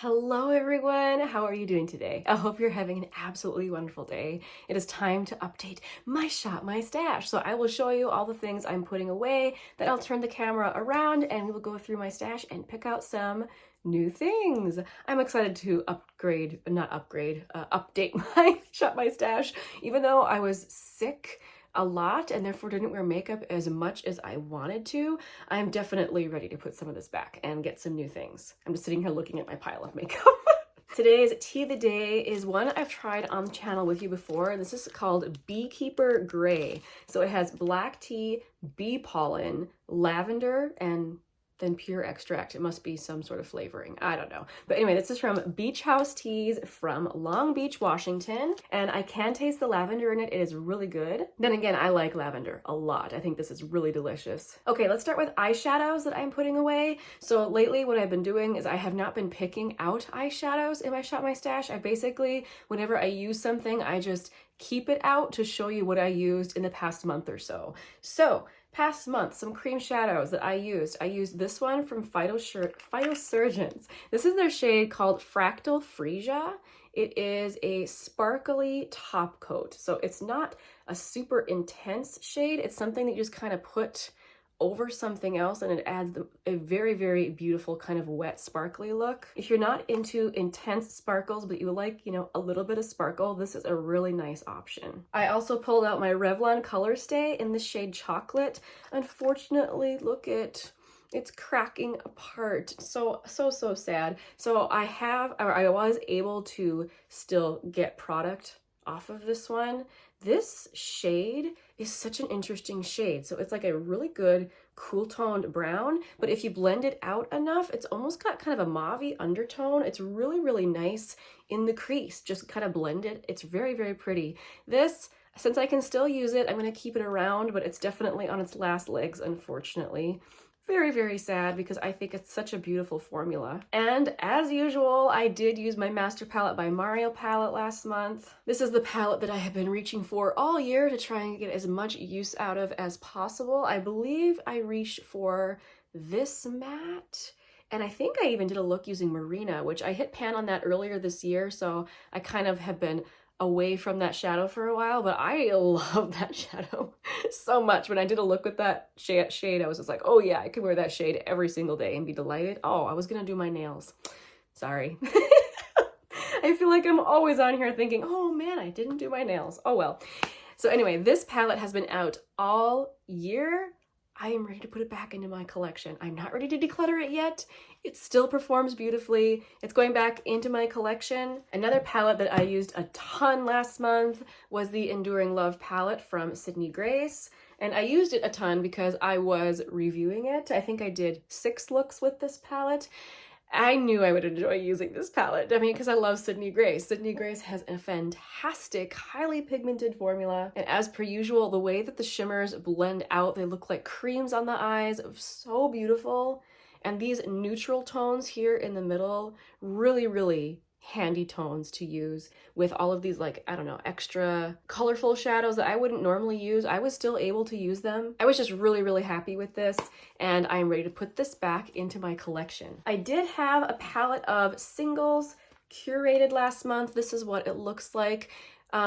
Hello everyone, how are you doing today? I hope you're having an absolutely wonderful day. It is time to update my shop, my stash. So I will show you all the things I'm putting away, then I'll turn the camera around and we will go through my stash and pick out some new things. I'm excited to update my shop, my stash, even though I was sick a lot and therefore didn't wear makeup as much as I wanted to. I'm definitely ready to put some of this back and get some new things. I'm just sitting here looking at my pile of makeup. Today's tea of the day is one I've tried on the channel with you before, and this is called Beekeeper Gray. So it has black tea, bee pollen, lavender, and then pure extract. It must be some sort of flavoring. I don't know. But anyway, this is from Beach House Teas from Long Beach, Washington. And I can taste the lavender in it. It is really good. Then again, I like lavender a lot. I think this is really delicious. Okay, let's start with eyeshadows that I'm putting away. So lately what I've been doing is I have not been picking out eyeshadows in my shop, my stash. I basically, whenever I use something, I just keep it out to show you what I used in the past month or so. So past month, some cream shadows that I used this one from Phytosurgence. This is their shade called Fractal Freesia. It is a sparkly top coat. So it's not a super intense shade. It's something that you just kind of put over something else and it adds a very, very beautiful kind of wet sparkly look. If you're not into intense sparkles, but you like, a little bit of sparkle, this is a really nice option. I also pulled out my Revlon Colorstay in the shade Chocolate. Unfortunately, look at it's cracking apart. So sad. So I was able to still get product off of this one. This shade is such an interesting shade. So it's like a really good cool toned brown, but if you blend it out enough, it's almost got kind of a mauve-y undertone. It's really, really nice in the crease. Just kind of blend it. It's very, very pretty. This, since I can still use it, I'm going to keep it around, but it's definitely on its last legs, unfortunately. Very, very sad because I think it's such a beautiful formula. And as usual, I did use my Master Palette by Mario palette last month. This is the palette that I have been reaching for all year to try and get as much use out of as possible. I believe I reached for this matte. And I think I even did a look using Marina, which I hit pan on that earlier this year. So I kind of have been away from that shadow for a while, but I love that shadow so much. When I did a look with that shade, I was just like, oh yeah, I could wear that shade every single day and be delighted. Oh, I was gonna do my nails. Sorry. I feel like I'm always on here thinking, oh man, I didn't do my nails. Oh well. So anyway, this palette has been out all year. I am ready to put it back into my collection. I'm not ready to declutter it yet. It still performs beautifully. It's going back into my collection. Another palette that I used a ton last month was the Enduring Love palette from Sydney Grace. And I used it a ton because I was reviewing it. I think I did 6 looks with this palette. I knew I would enjoy using this palette. I mean, because I love Sydney Grace. Sydney Grace has a fantastic, highly pigmented formula. And as per usual, the way that the shimmers blend out, they look like creams on the eyes. So beautiful. And these neutral tones here in the middle, really, really handy tones to use with all of these, like, I don't know, extra colorful shadows that I wouldn't normally use. I was still able to use them. I was just really, really happy with this, and I'm ready to put this back into my collection. I did have a palette of singles curated last month. This is what it looks like.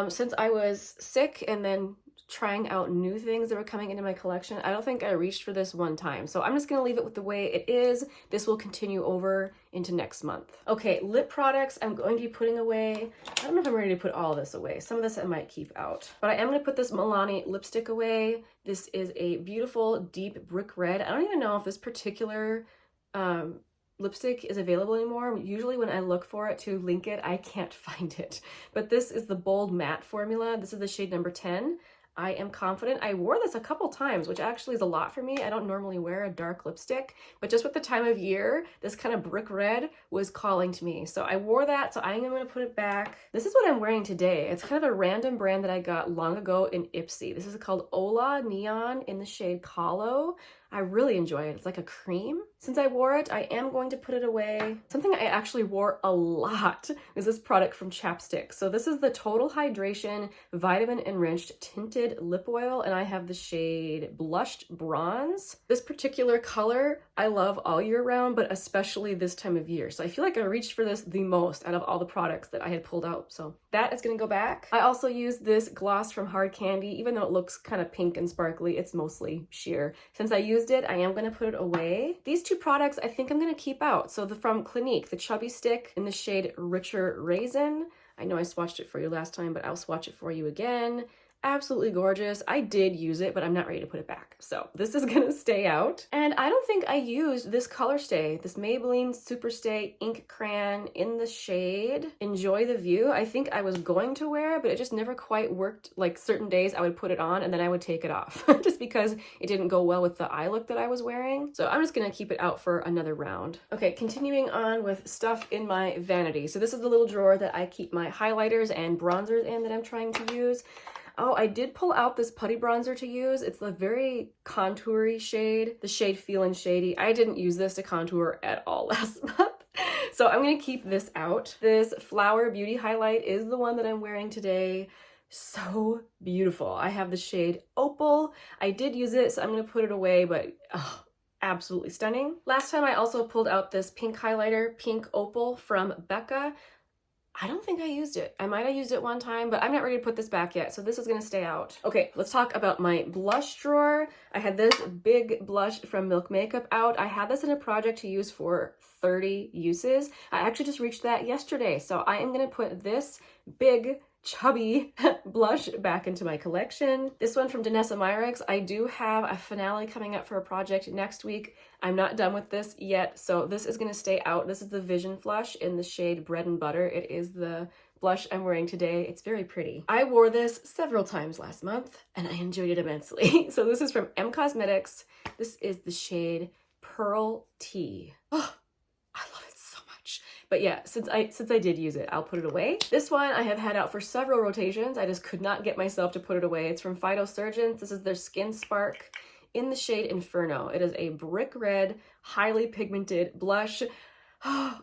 Since I was sick and then trying out new things that were coming into my collection, I don't think I reached for this one time. So I'm just gonna leave it with the way it is. This will continue over into next month. Okay, lip products I'm going to be putting away. I don't know if I'm ready to put all of this away. Some of this I might keep out. But I am gonna put this Milani lipstick away. This is a beautiful deep brick red. I don't even know if this particular lipstick is available anymore. Usually when I look for it to link it, I can't find it. But this is the Bold Matte formula. This is the shade number 10. I am confident. I wore this a couple times, which actually is a lot for me. I don't normally wear a dark lipstick, but just with the time of year, this kind of brick red was calling to me. So I wore that, so I'm gonna put it back. This is what I'm wearing today. It's kind of a random brand that I got long ago in Ipsy. This is called Ola Neon in the shade Calo. I really enjoy it. It's like a cream. Since I wore it, I am going to put it away. Something I actually wore a lot is this product from Chapstick. So this is the Total Hydration Vitamin Enriched Tinted Lip Oil, and I have the shade Blushed Bronze. This particular color I love all year round, but especially this time of year. So I feel like I reached for this the most out of all the products that I had pulled out. So that is gonna go back. I also used this gloss from Hard Candy. Even though it looks kind of pink and sparkly, it's mostly sheer. Since I used it, I am gonna put it away. These two products I think I'm gonna keep out. So from Clinique, the Chubby Stick in the shade Richer Raisin. I know I swatched it for you last time, but I'll swatch it for you again. Absolutely gorgeous. I did use it, but I'm not ready to put it back. So this is gonna stay out. And I don't think I used this Colorstay, this Maybelline Superstay Ink Crayon in the shade Enjoy the View. I think I was going to wear it, but it just never quite worked. Like certain days I would put it on and then I would take it off just because it didn't go well with the eye look that I was wearing. So I'm just gonna keep it out for another round. Okay, continuing on with stuff in my vanity. So this is the little drawer that I keep my highlighters and bronzers in that I'm trying to use. Oh, I did pull out this putty bronzer to use. It's the very contoury shade, the shade Feelin' Shady. I didn't use this to contour at all last month. So I'm gonna keep this out. This Flower Beauty highlight is the one that I'm wearing today. So beautiful. I have the shade Opal. I did use it, so I'm gonna put it away, but oh, absolutely stunning. Last time I also pulled out this pink highlighter, Pink Opal from Becca. I don't think I used it. I might have used it one time, but I'm not ready to put this back yet, so this is gonna stay out. Okay, let's talk about my blush drawer. I had this big blush from Milk Makeup out. I had this in a project to use for 30 uses. I actually just reached that yesterday, so I am gonna put this big chubby blush back into my collection. This one from Danessa Myricks. I do have a finale coming up for a project next week. I'm not done with this yet, so this is gonna stay out. This is the Vision Flush in the shade Bread and Butter. It is the blush I'm wearing today. It's very pretty. I wore this several times last month and I enjoyed it immensely. So this is from M Cosmetics. This is the shade Pearl Tea. Oh, I love it so much. But yeah, since I did use it, I'll put it away. This one I have had out for several rotations. I just could not get myself to put it away. It's from Phytosurgence. This is their Skin Spark in the shade Inferno. It is a brick red, highly pigmented blush.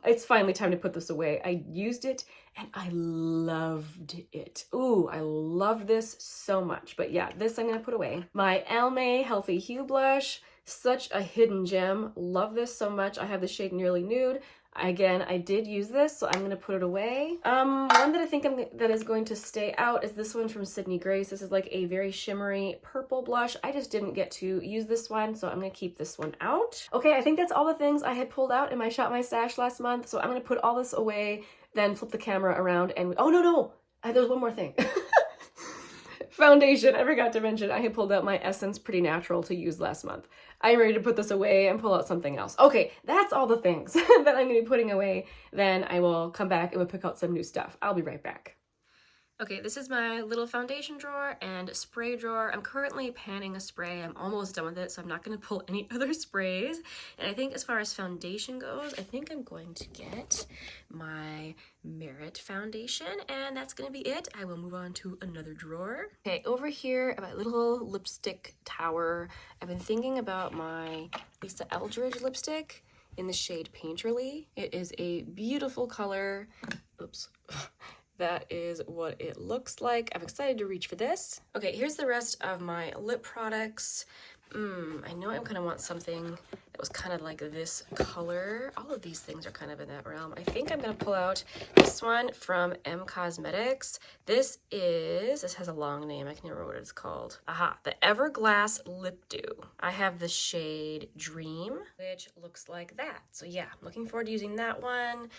It's finally time to put this away. I used it and I loved it. Ooh, I loved this so much. But yeah, this I'm gonna put away. My Almay Healthy Hue blush, such a hidden gem. Love this so much. I have the shade Nearly Nude. Again, I did use this, so I'm gonna put it away. One that I think that is going to stay out is this one from Sydney Grace. This is like a very shimmery purple blush. I just didn't get to use this one, so I'm gonna keep this one out. Okay, I think that's all the things I had pulled out in my Shop My Stash last month, so I'm gonna put all this away, then flip the camera around and, oh no, there's one more thing. Foundation, I forgot to mention, I had pulled out my Essence Pretty Natural to use last month. I'm ready to put this away and pull out something else. Okay, that's all the things that I'm gonna be putting away. Then I will come back and we'll pick out some new stuff. I'll be right back. Okay, this is my little foundation drawer and spray drawer. I'm currently panning a spray. I'm almost done with it, so I'm not gonna pull any other sprays. And I think as far as foundation goes, I think I'm going to get my Merit foundation, and that's gonna be it. I will move on to another drawer. Okay, over here, my little lipstick tower. I've been thinking about my Lisa Eldridge lipstick in the shade Painterly. It is a beautiful color. Oops. That is what it looks like. I'm excited to reach for this. Okay, here's the rest of my lip products. I know I kind of want something that was kind of like this color. All of these things are kind of in that realm. I think I'm gonna pull out this one from M Cosmetics. This has a long name. I can't remember what it's called. Aha, the Everglass Lip Dew. I have the shade Dream, which looks like that. So yeah, I'm looking forward to using that one.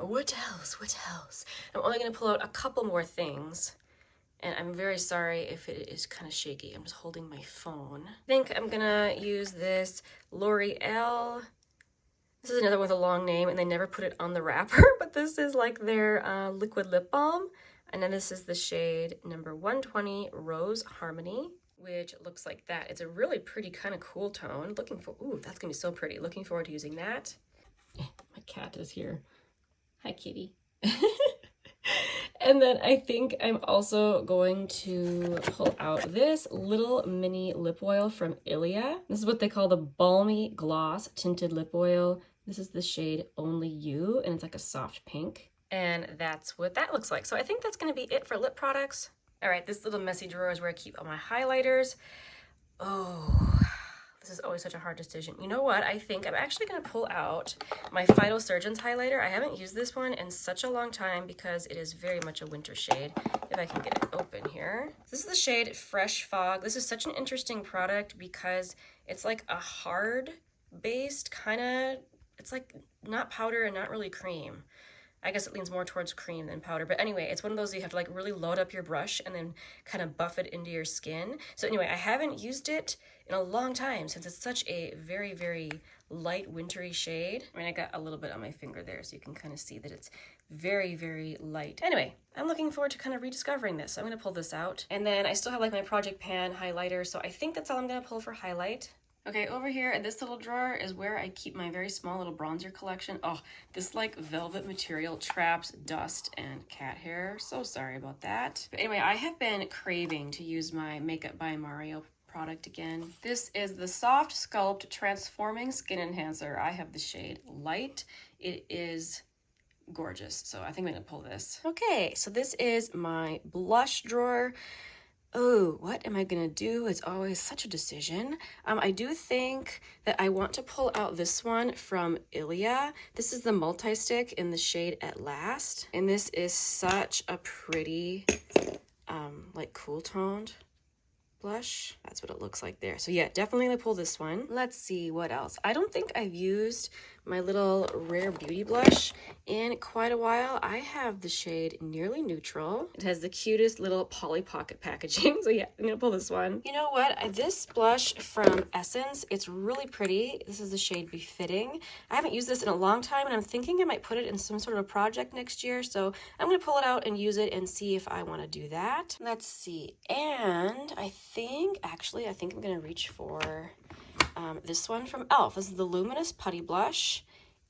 What else? I'm only gonna pull out a couple more things. And I'm very sorry if it is kind of shaky. I'm just holding my phone. I think I'm gonna use this L'Oreal. This is another one with a long name and they never put it on the wrapper, but this is like their liquid lip balm. And then this is the shade number 120 Rose Harmony, which looks like that. It's a really pretty kind of cool tone. Ooh, that's gonna be so pretty. Looking forward to using that. My cat is here. Hi, kitty. And then I think I'm also going to pull out this little mini lip oil from Ilia. This is what they call the Balmy-Gloss Tinted Lip Oil. This is the shade Only You, and it's like a soft pink. And that's what that looks like. So I think that's gonna be it for lip products. All right, this little messy drawer is where I keep all my highlighters. Oh, This is always such a hard decision. You know what? I think I'm actually going to pull out my Phytosurgence highlighter. I haven't used this one in such a long time because it is very much a winter shade. If I can get it open here. This is the shade Fresh Fog. This is such an interesting product because it's like a hard based kind of, it's like not powder and not really cream. I guess it leans more towards cream than powder. But anyway, it's one of those you have to like really load up your brush and then kind of buff it into your skin. So anyway, I haven't used it in a long time since it's such a very, very light wintry shade. I mean, I got a little bit on my finger there so you can kind of see that it's very, very light. Anyway, I'm looking forward to kind of rediscovering this. So I'm going to pull this out. And then I still have like my Project Pan highlighter. So I think that's all I'm going to pull for highlight. Okay, over here in this little drawer is where I keep my very small little bronzer collection. Oh, this like velvet material traps dust and cat hair. So sorry about that. But anyway, I have been craving to use my Makeup by Mario product again. This is the Softsculpt Transforming Skin Enhancer. I have the shade Light. It is gorgeous. So I think I'm gonna pull this. Okay, so this is my blush drawer. Oh, what am I gonna do? It's always such a decision. I do think that I want to pull out this one from Ilia. This is the Multistick in the shade At Last. And this is such a pretty, like cool toned blush. That's what it looks like there. So yeah, definitely gonna pull this one. Let's see what else. I don't think I've used my little Rare Beauty blush in quite a while. I have the shade Nearly Neutral. It has the cutest little Polly Pocket packaging. So yeah, I'm gonna pull this one. You know what? This blush from Essence, it's really pretty. This is the shade Befitting. I haven't used this in a long time and I'm thinking I might put it in some sort of project next year. So I'm gonna pull it out and use it and see if I wanna do that. Let's see. And I think I'm gonna reach for this one from e.l.f. This is the Luminous Putty Blush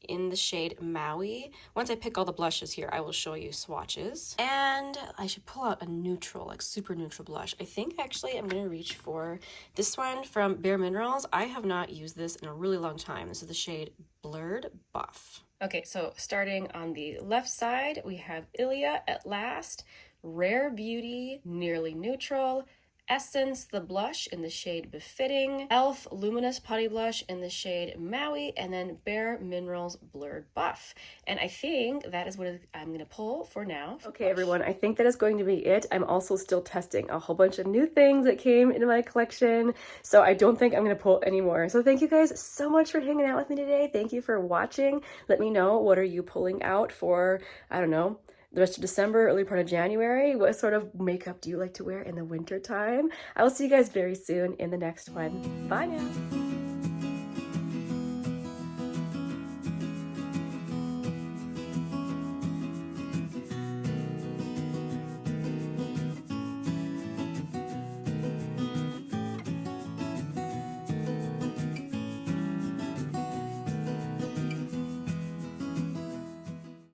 in the shade Maui. Once I pick all the blushes here, I will show you swatches. And I should pull out a neutral, like super neutral blush. I think actually I'm gonna reach for this one from Bare Minerals. I have not used this in a really long time. This is the shade Blurred Buff. Okay, so starting on the left side, we have Ilia At Last, Rare Beauty, Nearly Neutral, Essence, the blush in the shade Befitting, e.l.f. Luminous Putty Blush in the shade Maui, and then Bare Minerals Blurred Buff. And I think that is what I'm going to pull for now. Okay, everyone, I think that is going to be it. I'm also still testing a whole bunch of new things that came into my collection, so I don't think I'm going to pull any more. So thank you guys so much for hanging out with me today. Thank you for watching. Let me know, what are you pulling out for, I don't know, the rest of December, early part of January? What sort of makeup do you like to wear in the winter time? I will see you guys very soon in the next one. Bye now.